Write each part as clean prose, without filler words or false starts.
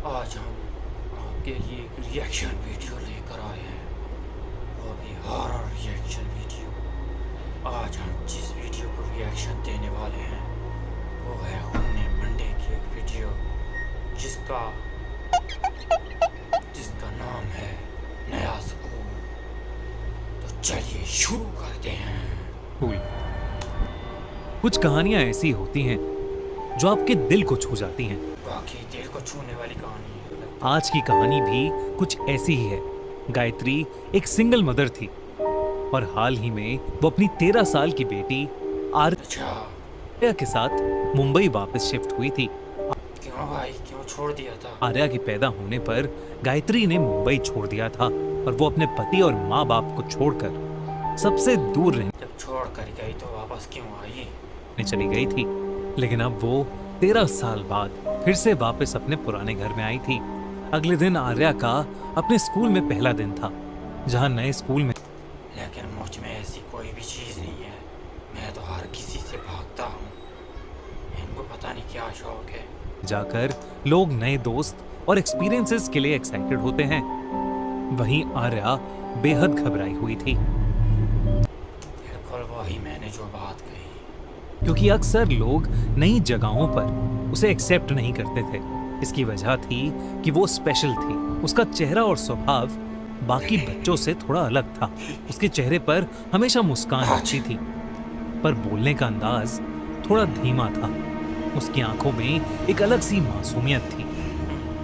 आज हम आपके लिए एक रिएक्शन वीडियो लेकर आए हैं, वो भी हॉरर रिएक्शन वीडियो। आज हम जिस वीडियो को रिएक्शन देने वाले हैं वो है होने मंडे की एक वीडियो जिसका नाम है नया स्कूल। तो चलिए शुरू करते हैं। कुछ कहानियां ऐसी होती हैं जो आपके दिल को छू जाती हैं। बाकी दिल को छूने वाली कहानी है। आज की कहानी भी कुछ ऐसी ही है। गायत्री एक सिंगल मदर थी और हाल ही में वो अपनी 13 साल की बेटी आर्या के साथ मुंबई वापस शिफ्ट हुई थी। क्यों भाई, क्यों छोड़ दिया था? आर्या के पैदा होने पर गायत्री ने मुंबई छोड़ दिया था और वो अपने पति और माँ बाप को छोड़कर सबसे दूर रहने जब छोड़ कर गई तो वापस क्यों आई? चली गई थी। लेकिन अब वो 13 साल बाद फिर से वापस अपने पुराने घर में आई थी। अगले दिन आर्या का अपने स्कूल में पहला दिन था, जहाँ नए स्कूल में लेकिन मुझ में ऐसी कोई भी चीज नहीं है। मैं तो हर किसी से भागता हूँ। इनको पता नहीं क्या शौक है। जाकर लोग नए दोस्त और एक्सपीरियंसेस के लिए एक्साइटेड होते हैं। वहीं आर्या बेहद घबराई हुई थी, बिल्कुल वही मैंने जो बात कही। क्योंकि अक्सर लोग नई जगहों पर उसे एक्सेप्ट नहीं करते थे। इसकी वजह थी कि वो स्पेशल थी। उसका चेहरा और स्वभाव बाकी बच्चों से थोड़ा अलग था। उसके चेहरे पर हमेशा मुस्कान रहती थी, पर बोलने का अंदाज थोड़ा धीमा था। उसकी आंखों में एक अलग सी मासूमियत थी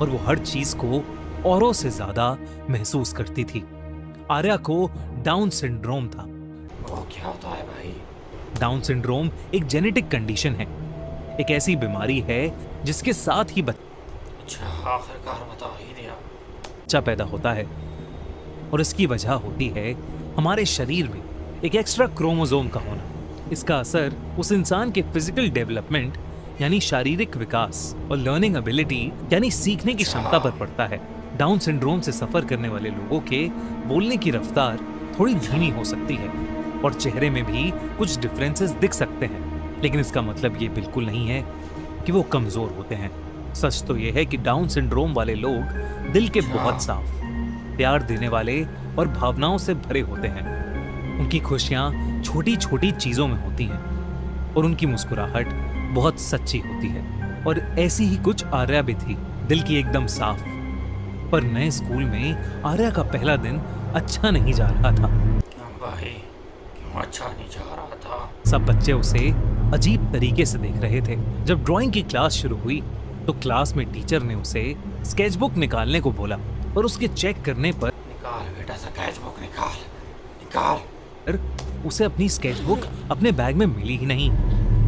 और वो हर चीज को औरों से ज्यादा महसूस करती थी। आर्या को डाउन सिंड्रोम था। वो क्या होता है भाई? डाउन सिंड्रोम एक जेनेटिक कंडीशन है, एक ऐसी बीमारी है जिसके साथ ही अच्छा, आखिरकार बता ही दिया। बच्चा पैदा होता है और इसकी वजह होती है हमारे शरीर में एक एक्स्ट्रा क्रोमोसोम का होना। इसका असर उस इंसान के फिजिकल डेवलपमेंट यानी शारीरिक विकास और लर्निंग एबिलिटी यानी सीखने की क्षमता पर पड़ता है। डाउन सिंड्रोम से सफर करने वाले लोगों के बोलने की रफ्तार थोड़ी धीमी हो सकती है और चेहरे में भी कुछ डिफरेंसेस दिख सकते हैं, लेकिन इसका मतलब ये बिल्कुल नहीं है कि वो कमजोर होते हैं। सच तो ये है कि डाउन सिंड्रोम वाले लोग दिल के बहुत साफ, प्यार देने वाले और भावनाओं से भरे होते हैं। उनकी खुशियां छोटी छोटी चीजों में होती हैं और उनकी मुस्कुराहट बहुत सच्ची होती है। और ऐसी ही कुछ आर्या भी थी, दिल की एकदम साफ। पर नए स्कूल में आर्या का पहला दिन अच्छा नहीं जा रहा था। क्यों भाई, क्यों अच्छा नहीं जा रहा था? सब बच्चे उसे अजीब तरीके से देख रहे थे। जब ड्राइंग की क्लास शुरू हुई तो क्लास में टीचर ने उसे स्केचबुक निकालने को बोला, पर उसके चेक करने पर निकाल बेटा, स्केचबुक निकाल। उसे अपनी स्केचबुक अपने बैग में मिली ही नहीं।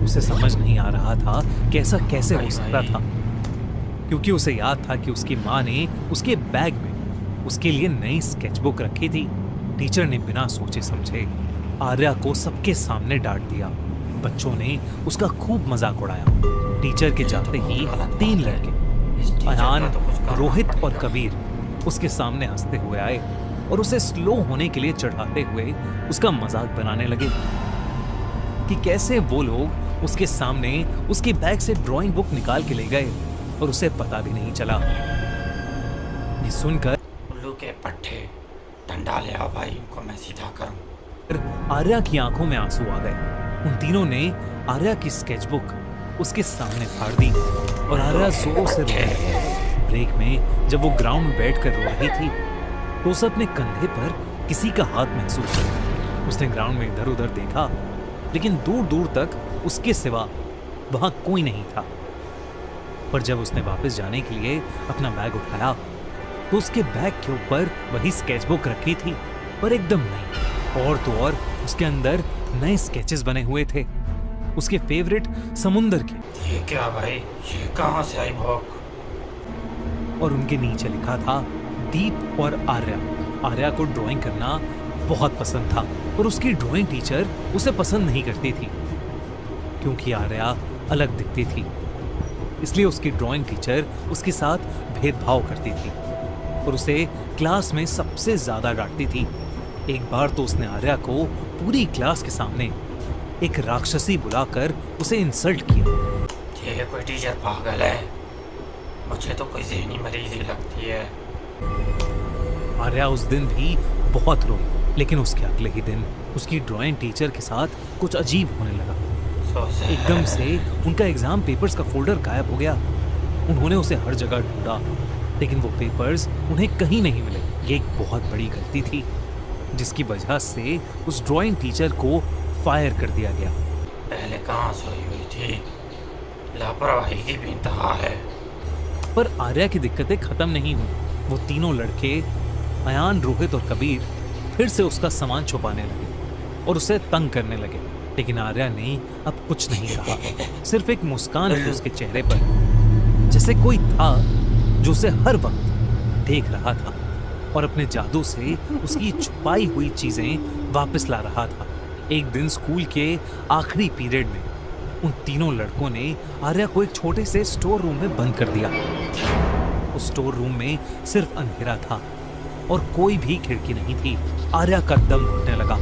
उसे समझ नहीं आ रहा था कि ऐसा कैसे हो सकता था, क्योंकि उसे याद था कि उसकी माँ ने उसके बैग में उसके लिए नई स्केचबुक रखी थी। टीचर ने बिना सोचे समझे आर्या को सबके सामने डांट दिया। बच्चों ने उसका खूब मजाक उड़ाया। टीचर के जाते ही 3 लड़के अयान, रोहित और कबीर उसके सामने हंसते हुए आए और उसे स्लो होने के लिए चढ़ाते हुए उसका मजाक बनाने लगे कि कैसे वो लोग उसके सामने उसके बैग से ड्राइंग बुक निकाल के ले गए और उसे पता भी नहीं चला। ये सुनकर उल्लू के पट्टे, डंडा ले आओ भाई, इनको मैं सीधा करूं। आर्या की आंखों में आंसू आ गए। उन तीनों ने आर्या की स्केचबुक उसके सामने फाड़ दी और आर्या जोरों से रोने लगी। ब्रेक में जब वो ग्राउंड में बैठकर रो रही थी तो उसे अपने कंधे पर किसी का हाथ महसूस हुआ। उसने ग्राउंड में इधर उधर देखा, लेकिन दूर दूर तक उसके सिवा वहां कोई नहीं था। पर जब उसने वापस जाने के लिए अपना बैग उठाया तो उसके बैग के ऊपर वही स्केचबुक रखी थी, पर एकदम नई। और तो और उसके अंदर नए स्केचेस बने हुए थे, उसके फेवरेट समुंदर के। ये क्या भाई, ये कहां से आई भौक? और उनके नीचे लिखा था दीप और आर्या। आर्या को ड्राइंग करना बहुत पसंद था और उसकी ड्राइंग टीचर उसे पसंद नहीं करती थी, क्योंकि आर्या अलग दिखती थी। इसलिए उसकी ड्राइंग टीचर उसके साथ भेदभाव करती थी और उसे क्लास में सबसे ज्यादा डांटती थी। एक बार तो उसने आर्या को पूरी क्लास के सामने एक राक्षसी बुलाकर उसे इंसल्ट किया। ये कोई टीचर पागल है? मुझे तो कोई जहनी मरीज ही लगती है। आर्या उस दिन भी बहुत रोई, लेकिन उसके अगले ही दिन उसकी ड्राइंग टीचर के साथ कुछ अजीब होने लगा। सो एकदम से उनका एग्जाम पेपर्स का फोल्डर गायब हो गया। उन्होंने उसे हर जगह ढूंढा, लेकिन वो पेपर्स उन्हें कहीं नहीं मिले। ये एक बहुत बड़ी गलती थी, जिसकी वजह से उस ड्राइंग टीचर को फायर कर दिया गया। पहले कहाँ सोई हुई थी, लापरवाही की भी इंतहा है। पर आर्या की दिक्कतें खत्म नहीं हुई। वो तीनों लड़के अयान, रोहित और कबीर फिर से उसका सामान छुपाने लगे और उसे तंग करने लगे। लेकिन आर्या ने अब कुछ नहीं कहा, सिर्फ एक मुस्कान थी उसके चेहरे पर, जैसे कोई था जो उसे हर वक्त देख रहा था और अपने जादू से उसकी छुपाई हुई चीजें वापस ला रहा था। एक दिन स्कूल के आखिरी पीरियड में उन तीनों लड़कों ने आर्या को एक छोटे से स्टोर रूम में बंद कर दिया। उस स्टोर रूम में सिर्फ अंधेरा था और कोई भी खिड़की नहीं थी। आर्या का दम घुटने लगा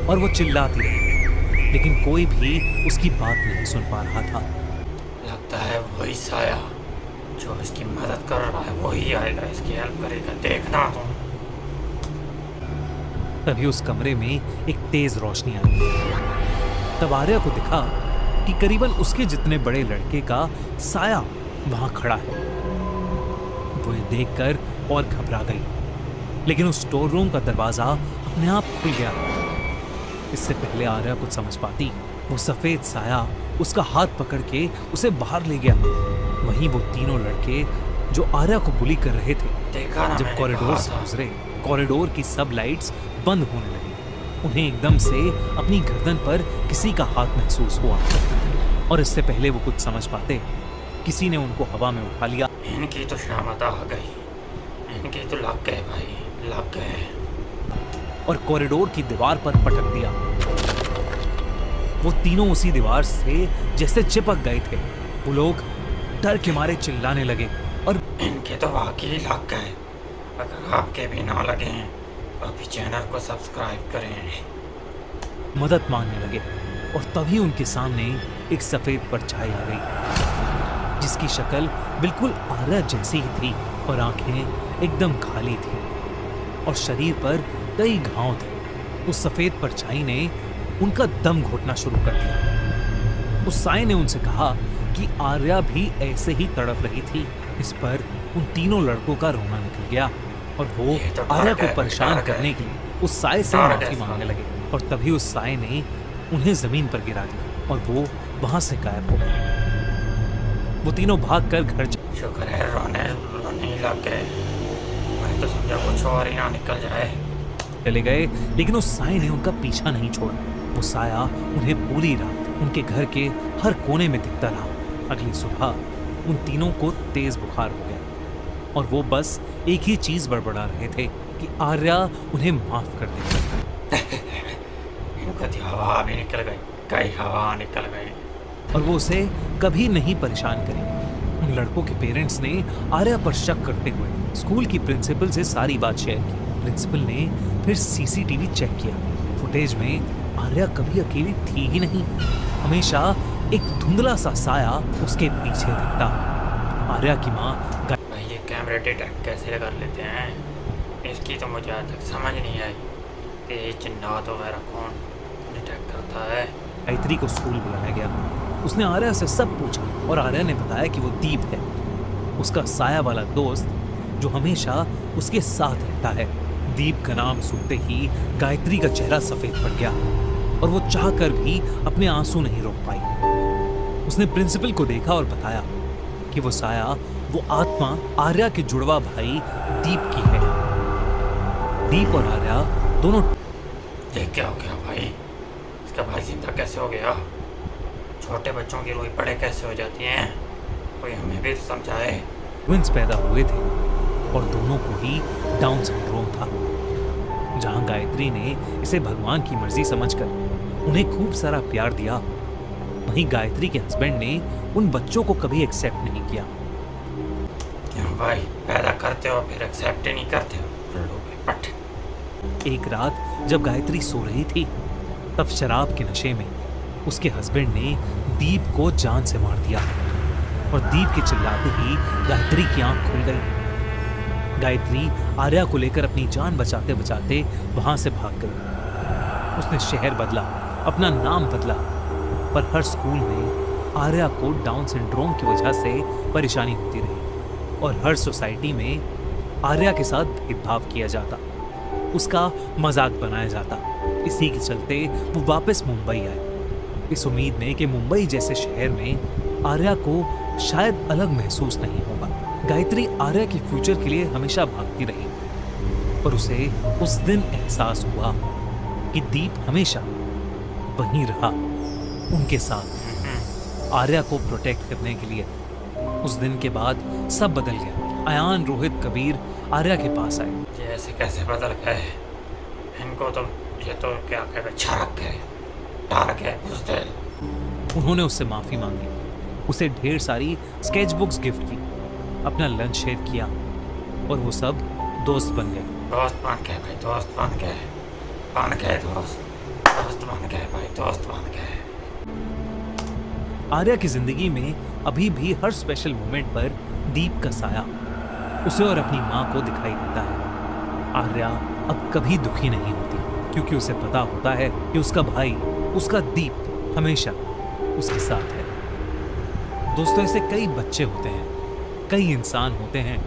और वो चिल्लाती रही, लेकिन कोई भी उसकी बात नहीं सुन पा रहा था। लगता है वही साया जो इसकी मदद कर रहा है, वही आएगा, इसकी हेल्प करेगा, देखना तुम। तभी उस कमरे में एक तेज रोशनी आई। तब आर्या को दिखा कि करीबन उसके जितने बड़े लड़के का साया वहां खड़ा है। वो ये देखकर और घबरा गई, लेकिन उस स्टोर रूम का दरवाजा अपने आप खुल गया। इससे पहले आर्या कुछ समझ पाती, वो सफेद साया उसका हाथ पकड़ के उसे बाहर ले गया। वहीं वो तीनों लड़के जो आर्या को बुली कर रहे थे, देखा ना, जब मैंने कॉरिडोर कहा से था। गुजरे, कॉरिडोर की सब लाइट्स बंद होने लगी। उन्हें एकदम से अपनी गर्दन पर किसी का हाथ महसूस हुआ और इससे पहले वो कुछ समझ पाते, किसी ने उनको हवा में उठा लिया। इनकी तो शामत आ गई, इनकी तो लग गए भाई, लग गए। और कॉरिडोर की दीवार पर पटक दिया। वो तीनों उसी दीवार से जैसे चिपक गए थे। वो लोग डर के मारे चिल्लाने लगे और इनके तो वाकई लग गए। अगर आपके भी ना लगे हैं तो अभी चैनल को सब्सक्राइब करें। मदद मांगने लगे। और तभी उनके सामने एक सफेद परछाई आ गई, जिसकी शक्ल बिल्कुल आर्या जैसी ही थी और आंखें एकदम खाली थी और शरीर पर कई घाव थे। उस सफेद परछाई ने उनका दम घोटना शुरू कर दिया। उस साए ने उनसे कहा कि आर्या भी ऐसे ही तड़प रही थी। इस पर उन तीनों लड़कों का रोना निकल गया और वो ये तो डर आर्या गए, को परेशान डर गए। करने के लिए उस साए से डर माफी गए मांगने साले। लगे। और तभी उस साए ने उन्हें जमीन पर गिरा दिया और वो वहां से गायब हो गए। वो तीनों भागकर घर शुक्र है रोने ही लग गए। मैं तो समझा कुछ और ही ना निकल जाए। चले गए, लेकिन उस साए ने उनका पीछा नहीं छोड़ा। वो साया उन्हें पूरी रात उनके घर के हर कोने में दिखता रहा। अगली सुबह उन तीनों को तेज बुखार हो गया और वो बस एक ही चीज बड़बड़ा रहे थे कि आर्या उन्हें माफ कर दे। इनको तो हवा भी निकल गई, कई हवा निकल गई। और वो उसे कभी नहीं परेशान करेंगे। उन लड़कों के पेरेंट्स ने आर्या पर शक करते हुए स्कूल की प्रिंसिपल से सारी बात शेयर की। प्रिंसिपल ने फिर सीसीटीवी चेक किया। फुटेज में आर्या कभी अकेली थी ही नहीं। हमेशा एक धुंधला सा साया उसके पीछे दिखता। आर्या की माँ भाई ये कैमरे डिटेक्ट कैसे कर लेते हैं, इसकी तो मुझे आज तक समझ नहीं आई कि ये जिन्नात वगैरह कौन डिटेक्ट करता है। गायत्री को स्कूल बुलाया गया। उसने आर्या से सब पूछा और आर्या ने बताया कि वो दीप है, उसका साया वाला दोस्त जो हमेशा उसके साथ रहता है। दीप का नाम सुनते ही गायत्री का चेहरा सफेद पड़ गया और वो चाहकर भी अपने आंसू नहीं रोक पाई। उसने प्रिंसिपल को देखा और बताया कि वो साया, वो आत्मा आर्या के जुड़वा भाई दीप की है। दीप और आर्या दोनों ये क्या हो गया भाई, इसका भाई जिंदा कैसे हो गया? छोटे बच्चों की रूह बड़े कैसे हो जाती हैं? कोई हमें भी तो समझाए। ट्विंस पैदा हुए थे और दोनों को ही डाउन सिंड्रोम था। जहां गायत्री ने इसे भगवान की मर्जी समझकर उन्हें खूब सारा प्यार दिया, वहीं गायत्री के हस्बैंड ने उन बच्चों को कभी एक्सेप्ट नहीं किया। क्यों भाई, पैदा करते हो फिर एक्सेप्ट ही नहीं करते हो, लोगों के पट। एक रात जब गायत्री सो रही थी, तब शराब के नशे में उसके हस्बैंड ने दीप को जान से मार दिया। और दीप के चिल्लाते ही गायत्री की आंख खुल गई। गायत्री आर्या को लेकर अपनी जान बचाते बचाते वहां से भाग गई। उसने शहर बदला, अपना नाम बदला, पर हर स्कूल में आर्या को डाउन सिंड्रोम की वजह से परेशानी होती रही और हर सोसाइटी में आर्या के साथ भेदभाव किया जाता, उसका मजाक बनाया जाता। इसी के चलते वो वापस मुंबई आए, इस उम्मीद में कि मुंबई जैसे शहर में आर्या को शायद अलग महसूस नहीं होगा। गायत्री आर्या के फ्यूचर के लिए हमेशा भागती रही, पर उसे उस दिन एहसास हुआ कि दीप हमेशा वहीं रहा, उनके साथ, आर्या को प्रोटेक्ट करने के लिए। उस दिन के बाद सब बदल गया। अयान, रोहित, कबीर आर्या के पास आए। ये ऐसे कैसे बदल गए? इनको तो ये तो क्या कहते छड़क गए, डाल गए बुज़दिल। उन्होंने उससे माफी मांगी, उसे ढेर सारी स्केच बुक्स गिफ्ट की, अपना लंच शेयर किया और वो सब दोस्त बन गए। दोस्त बन गए भाई, दोस्त बन गए, दोस्त बन गए भाई, दोस्त बन गए। आर्या की जिंदगी में अभी भी हर स्पेशल मोमेंट पर दीप का साया उसे और अपनी माँ को दिखाई देता है। आर्या अब कभी दुखी नहीं होती, क्योंकि उसे पता होता है कि उसका भाई, उसका दीप हमेशा उसके साथ है। दोस्तों, ऐसे कई बच्चे होते हैं, कई इंसान होते हैं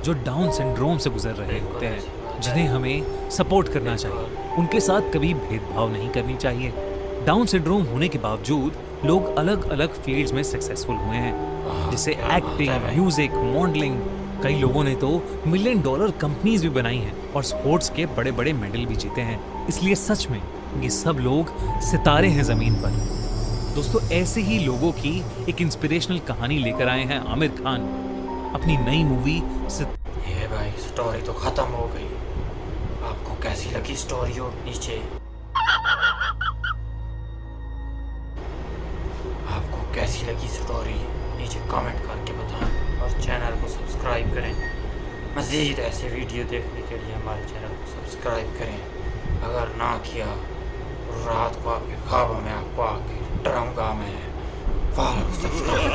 जो डाउन सिंड्रोम से गुजर रहे होते हैं, जिन्हें हमें सपोर्ट करना चाहिए, उनके साथ कभी भेदभाव नहीं करनी चाहिए। डाउन सिंड्रोम होने के बावजूद लोग अलग अलग फील्ड्स में सक्सेसफुल हुए हैं, जैसे एक्टिंग, म्यूजिक, मॉडलिंग। कई लोगों ने तो $1 मिलियन कंपनीज भी बनाई हैं और स्पोर्ट्स के बड़े बड़े मेडल भी जीते हैं। इसलिए सच में ये सब लोग सितारे हैं जमीन पर। दोस्तों, ऐसे ही लोगों की एक इंस्पिरेशनल कहानी लेकर आए हैं आमिर खान अपनी नई मूवी ये भाई स्टोरी तो खत्म हो गई। आपको कैसी लगी स्टोरी? हो नीचे आपको कैसी लगी स्टोरी नीचे कमेंट करके बताएं और चैनल को सब्सक्राइब करें। मज़ीद ऐसे वीडियो देखने के लिए हमारे चैनल को सब्सक्राइब करें। अगर ना किया रात को आपके ख्वाबों में आपको आके डराऊंगा मैं। Follow subscribe